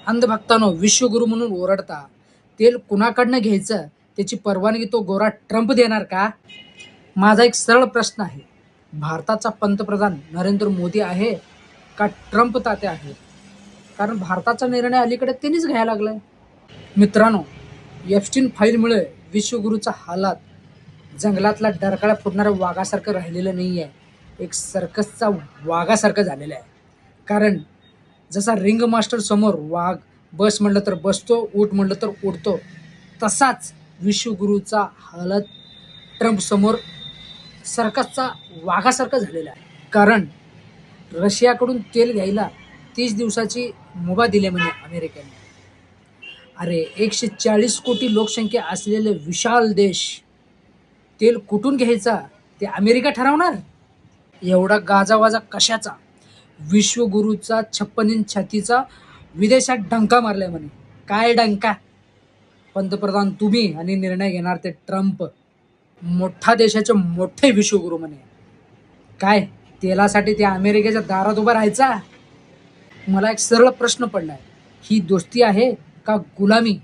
अंधभक्तांनो विश्वगुरु म्हणून ओरडता, तेल कुणाकडनं घ्यायचं त्याची परवानगी तो गोरा ट्रम्प देणार का? माझा एक सरळ प्रश्न आहे, भारताचा पंतप्रधान नरेंद्र मोदी आहे का ट्रम्प तात्या आहे? कारण भारताचा निर्णय अलीकडे त्यांनीच घ्यायला लागलाय. मित्रांनो, एप्स्टीन फाईलमुळे विश्वगुरूचा हालात जंगलातला डरकाळ्या फुटणाऱ्या वाघासारखं राहिलेलं नाही आहे, एक सर्कसचा वाघासारखं झालेलं आहे. कारण जसा रिंग मास्टर समोर वाघ बस म्हणलं तर बसतो, उठ म्हणलं तर उठतो, तसाच विश्वगुरूचा हालत ट्रम्प समोर सर्कसचा वाघासारखं झालेला आहे. कारण रशियाकडून तेल घ्यायला 30 दिवसाची मुभा दिली म्हणे अमेरिकेने. अरे 140 कोटी लोकसंख्या असलेले विशाल देश तेल कुठून घ्यायचा ते अमेरिका ठरवणार? एवढा गाजावाजा कशाचा? विश्वगुरूचा 56 इंच छातीचा विदेशात डंका मारलाय म्हणे. काय डंका? पंतप्रधान तुम्ही आणि निर्णय घेणार ते ट्रम्प. मोठा देशाचे मोठे विश्वगुरू म्हणे. काय तेलासाठी त्या अमेरिकेच्या दारात उभा राहायचा? मला एक सरळ प्रश्न पडलाय, ही दोस्ती आहे का गुलामी?